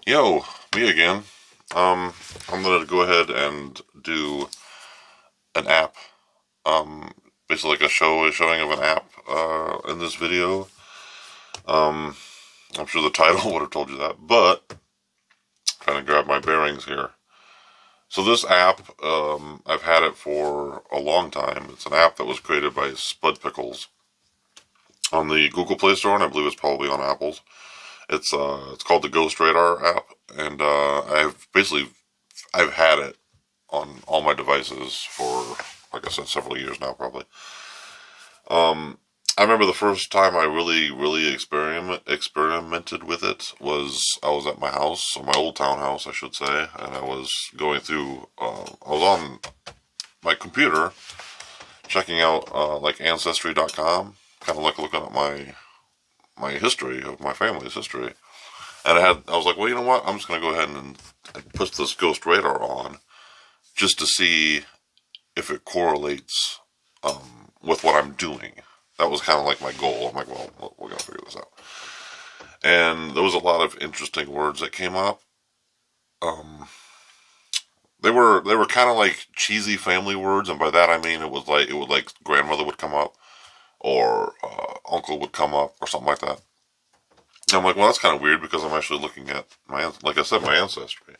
Yo, me again. I'm gonna go ahead and do an app. Um, Basically like a showing of an app, in this video. Um, I'm sure the title would have told you that, but trying to grab my bearings here. So this app, I've had it for a long time. It's an app that was created by Spud Pickles on the Google Play Store, and I believe it's probably on Apple's. It's called the Ghost Radar app, and I've had it on all my devices for, like I said, several years now, probably. I remember the first time I really experimented with it was I was at my house, or my old townhouse, I should say, and I was going through. I was on my computer checking out like Ancestry.com, kind of like looking at my history of my family's history, and I was like, well, you know what? I'm just gonna go ahead and put this Ghost Radar on just to see if it correlates with what I'm doing. That was kind of like my goal. I'm like, well, we're gonna figure this out. And there was a lot of interesting words that came up. Um, they were kind of like cheesy family words, and by that I mean it would like grandmother would come up, or uncle would come up, or something like that. And I'm like, well, that's kind of weird because I'm actually looking at like I said, my ancestry.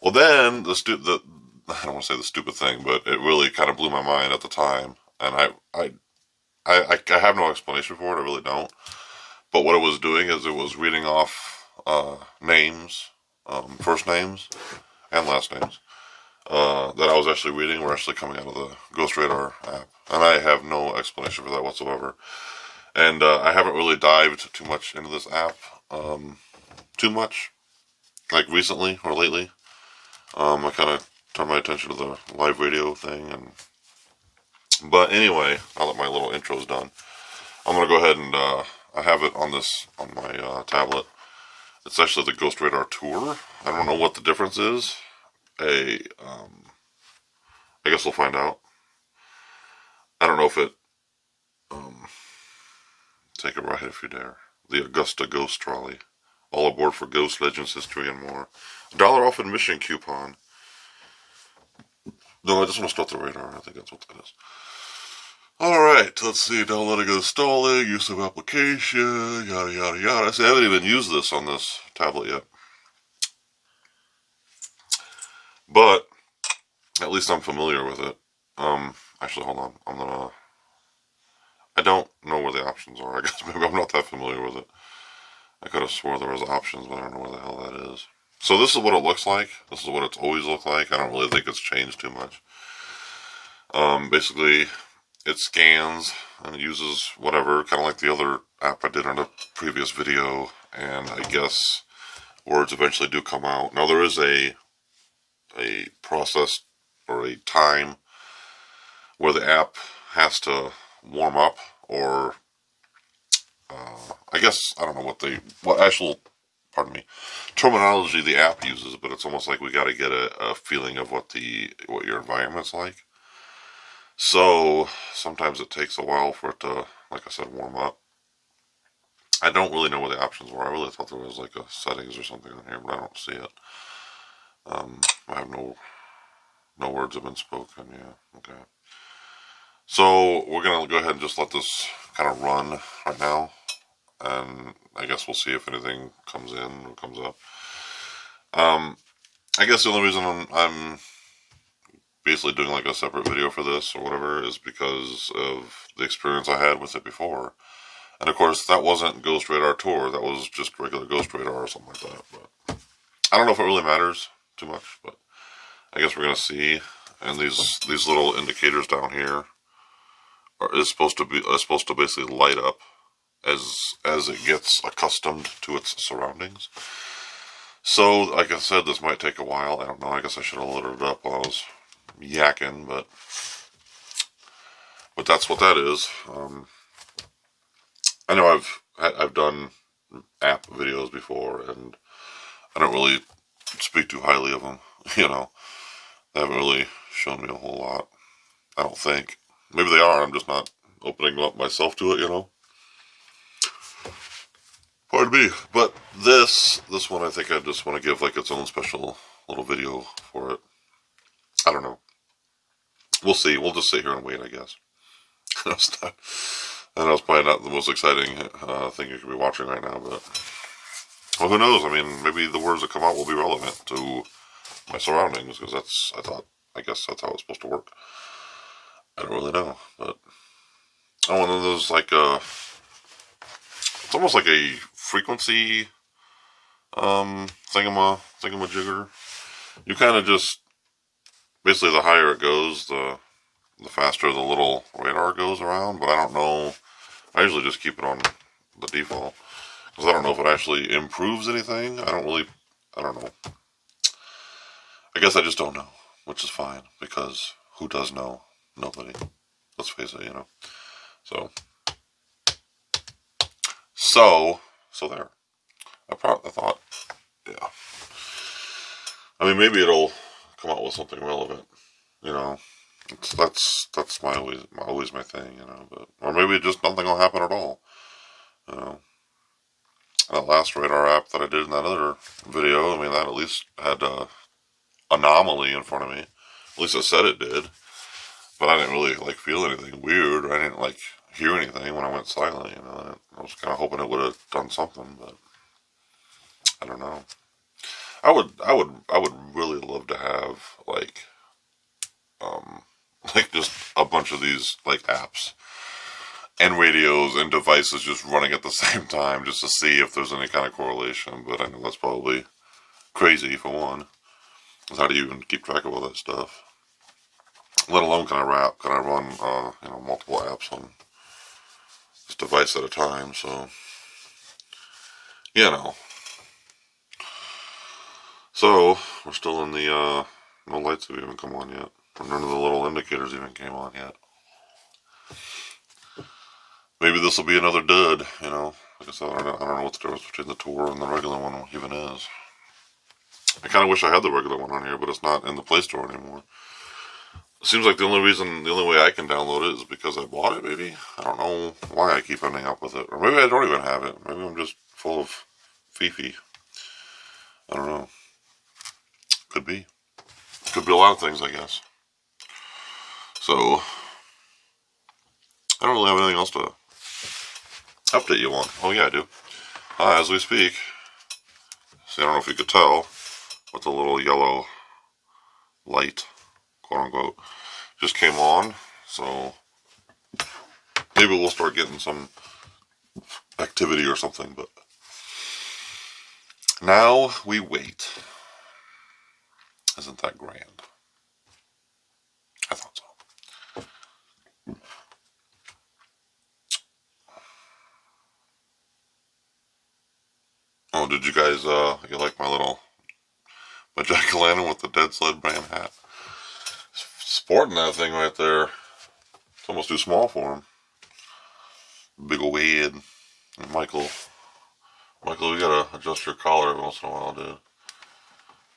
Well, then the I don't want to say the stupid thing, but it really kind of blew my mind at the time, and I have no explanation for it. I really don't. But what it was doing is it was reading off names, first names and last names that I was actually reading were actually coming out of the Ghost Radar app, and I have no explanation for that whatsoever. And I haven't really dived too much into this app, too much, like recently or lately. I kind of turned my attention to the live radio thing, but anyway, now that my little intro's done, I'm gonna go ahead and I have it on my tablet. It's actually the Ghost Radar Tour. I don't know what the difference is. A I guess we'll find out. I don't know if it um, take a ride if you dare. The Augusta Ghost Trolley. All aboard for Ghost Legends, history, and more. $1 off admission coupon. No, I just want to start the radar. I think that's what that is. Alright, let's see. Downloading and installing, use of application, yada yada yada. See, I haven't even used this on this tablet yet. But at least I'm familiar with it. Actually, hold on. I don't know where the options are. I guess maybe I'm not that familiar with it. I could have swore there was options, but I don't know where the hell that is. So this is what it looks like. This is what it's always looked like. I don't really think it's changed too much. Basically, it scans and it uses whatever, kind of like the other app I did on a previous video, and I guess words eventually do come out. Now there is a process or a time where the app has to warm up, or I guess I don't know what actual, pardon me, terminology the app uses, but it's almost like we got to get a feeling of what your environment's like. So sometimes it takes a while for it to, like I said, warm up. I don't really know what the options were. I really thought there was like a settings or something on here, but I don't see it. I have no words have been spoken. Yeah, okay. So we're gonna go ahead and just let this kind of run right now, and I guess we'll see if anything comes in or comes up. I guess the only reason I'm basically doing like a separate video for this or whatever is because of the experience I had with it before. And of course, that wasn't Ghost Radar Tour. That was just regular Ghost Radar or something like that. But I don't know if it really matters too much. But I guess we're gonna see. And these little indicators down here is supposed to basically light up as it gets accustomed to its surroundings. So, like I said, this might take a while. I don't know. I guess I should have loaded it up while I was yakking, but that's what that is. I know I've done app videos before, and I don't really speak too highly of them. You know, they haven't really shown me a whole lot. I don't think. Maybe they are. I'm just not opening up myself to it. You know. Pardon me. But this one, I think I just want to give like its own special little video for it. I don't know. We'll see. We'll just sit here and wait, I guess. It's not, I know it's probably not the most exciting thing you could be watching right now, but well, who knows? I mean, maybe the words that come out will be relevant to my surroundings, because I guess that's how it's supposed to work. I don't really know, but one of those like it's almost like a frequency thingamajigger. You kind of just basically, the higher it goes, the faster the little radar goes around. But I don't know. I usually just keep it on the default because I don't know if it actually improves anything. I don't know. I guess I just don't know, which is fine, because who does know? Nobody. Let's face it, So there. I thought, yeah. I mean, maybe it'll come out with something relevant, you know. That's always my thing, But or maybe just nothing will happen at all, you know. That last radar app that I did in that other video, I mean, that at least had anomaly in front of me. At least it said it did, but I didn't really like feel anything weird, or I didn't like hear anything when I went silent, I was kind of hoping it would have done something, but I don't know. I would really love to have like just a bunch of these like apps and radios and devices just running at the same time, just to see if there's any kind of correlation. But I know that's probably crazy, for one. How do you even keep track of all that stuff? Let alone can I run multiple apps on this device at a time? So So we're still in the no lights have even come on yet. None of the little indicators even came on yet. Maybe this will be another dud, Like I said, I don't know what the difference between the tour and the regular one even is. I kind of wish I had the regular one on here, but it's not in the Play Store anymore. It seems like the only way I can download it is because I bought it, maybe? I don't know why I keep ending up with it. Or maybe I don't even have it. Maybe I'm just full of fifi. I don't know. Could be. Could be a lot of things, I guess. So, I don't really have anything else to update you on. Oh yeah, I do. As we speak. See, I don't know if you could tell, but the little yellow light, quote unquote, just came on. So maybe we'll start getting some activity or something. But now we wait. Isn't that grand? I thought so. Oh, did you guys, you like my jack-o'-lantern with the Dead Sled brand hat? Sporting that thing right there. It's almost too small for him. Big ol' head. And Michael, you gotta adjust your collar every once in a while, dude.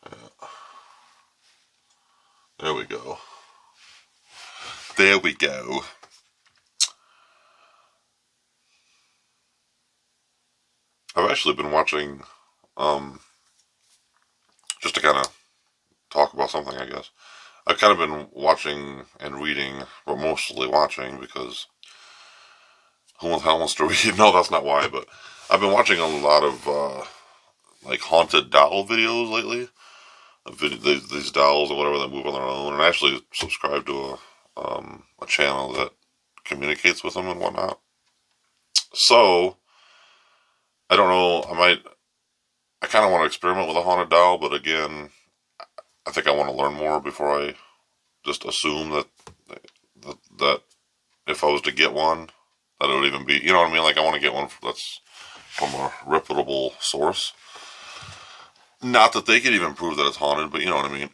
Yeah. There we go. There we go. I've actually been watching, just to kind of talk about something, I guess. I've kind of been watching and reading, but mostly watching, because who the hell wants to read? No, that's not why, but I've been watching a lot of, haunted doll videos lately. These dolls or whatever that move on their own, and I actually subscribe to a channel that communicates with them and whatnot. So, I don't know, I kind of want to experiment with a haunted doll, but again, I think I want to learn more before I just assume that if I was to get one, that it would even be, you know what I mean? Like, I want to get one that's from a reputable source. Not that they could even prove that it's haunted, but you know what I mean.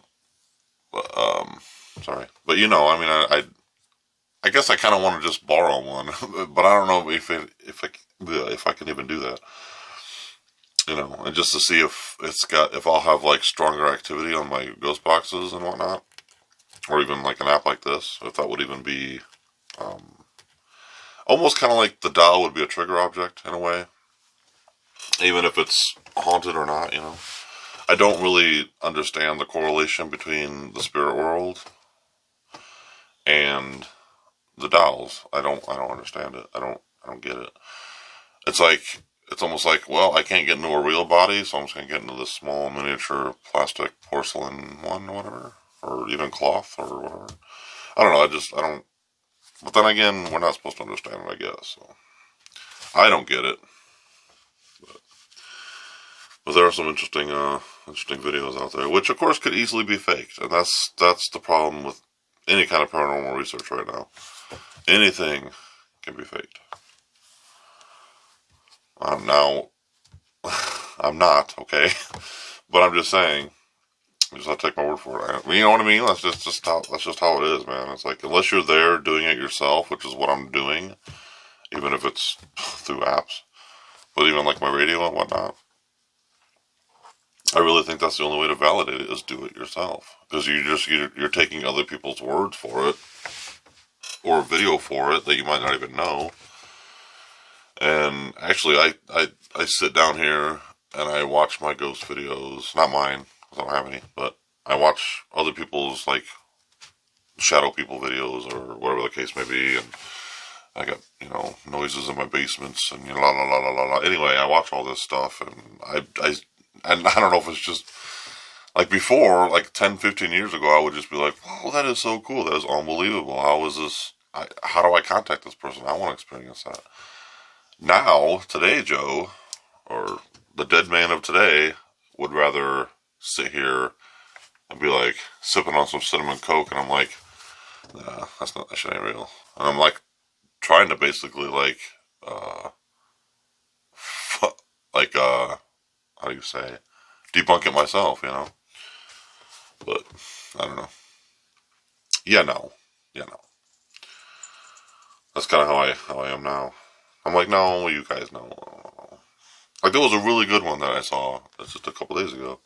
But, sorry. But I guess I kind of want to just borrow one, but I don't know if I can even do that. And just to see if I'll have stronger activity on my ghost boxes and whatnot, or even like an app like this, if that would even be, almost kind of like the doll would be a trigger object in a way. even if it's haunted or not, you know. I don't really understand the correlation between the spirit world and the dolls. I don't understand it. I don't get it. It's like, it's almost like, well, I can't get into a real body, so I'm just gonna get into this small miniature plastic porcelain one or whatever, or even cloth or whatever. I don't know. I don't. But then again, we're not supposed to understand it, I guess. So I don't get it. But there are some interesting videos out there, which of course could easily be faked, and that's the problem with any kind of paranormal research right now. Anything can be faked. Now, I'm not okay, but I'm just saying. You just have to take my word for it. You know what I mean? That's just how it is, man. It's like, unless you're there doing it yourself, which is what I'm doing, even if it's through apps, but even like my radio and whatnot, I really think that's the only way to validate it is do it yourself, because you're taking other people's words for it or video for it that you might not even know. And actually, I sit down here and I watch my ghost videos, not mine, because I don't have any, but I watch other people's, like, shadow people videos or whatever the case may be, and I got, noises in my basements and la la la la la la. Anyway, I watch all this stuff, and and I don't know if it's just, like before, like 10, 15 years ago, I would just be like, wow, that is so cool, that is unbelievable, how is this, how do I contact this person, I want to experience that. Now, today, Joe, or the dead man of today, would rather sit here and be like sipping on some cinnamon coke, and I'm like, nah, that shit ain't real. And I'm like trying to basically uh, like how do you say, debunk it myself, you know. But I don't know. Yeah, no, yeah, no. That's kind of how I am now. I'm like, no, you guys know. Like, there was a really good one that I saw just a couple days ago.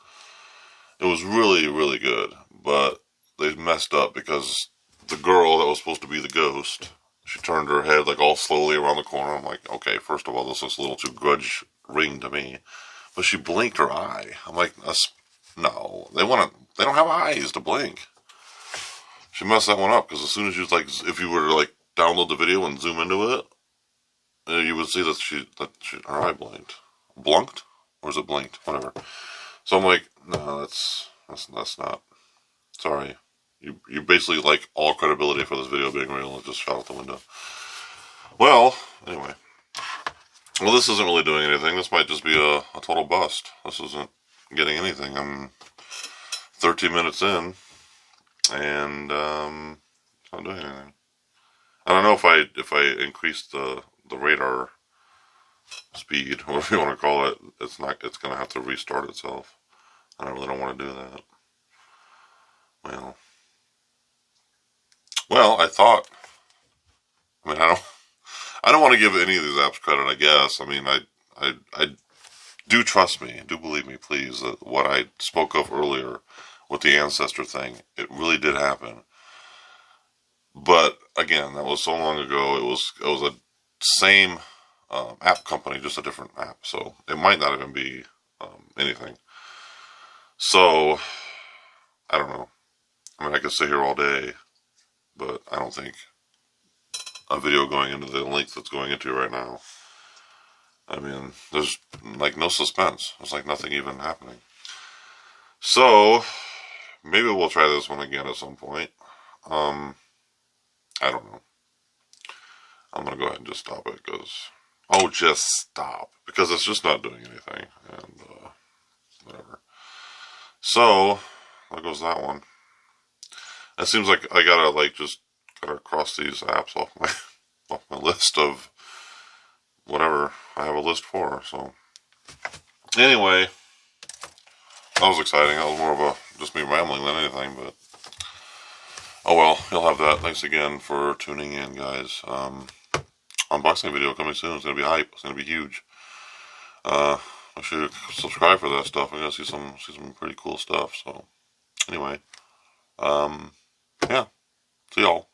It was really, really good, but they messed up because the girl that was supposed to be the ghost, she turned her head like all slowly around the corner. I'm like, okay, first of all, this looks a little too grudge ring to me. But she blinked her eye. I'm like, no, they don't have eyes to blink. She messed that one up because as soon as you like, if you were to like download the video and zoom into it, you would see that her eye blunked, or is it blinked? Whatever. So I'm like, no, that's not. Sorry. You basically, like, all credibility for this video being real. It just shot out the window. Well, anyway. Well, this isn't really doing anything. This might just be a total bust. This isn't getting anything. I'm 13 minutes in, and it's not doing anything. I don't know if I increase the radar speed, whatever you want to call it, it's going to have to restart itself. I really don't want to do that. Well, I thought. I mean, I don't want to give any of these apps credit. I guess. I mean, I do trust me, do believe me, please, that what I spoke of earlier with the ancestor thing, it really did happen. But again, that was so long ago. It was a same app company, just a different app. So it might not even be anything. So I don't know. I mean, I could sit here all day, but I don't think a video going into the length that's going into right now. I mean, there's like no suspense. There's like nothing even happening. So maybe we'll try this one again at some point. I don't know. I'm gonna go ahead and just stop it just stop because it's just not doing anything and whatever. So there goes that one. It seems like I gotta cross these apps off my off my list of whatever I have a list for. So anyway, that was exciting. That was more of just me rambling than anything, but oh well, you'll have that. Thanks again for tuning in, guys. Unboxing video coming soon. It's gonna be hype. It's gonna be huge. Make sure you subscribe for that stuff. We're gonna see some pretty cool stuff. So anyway, yeah. See y'all.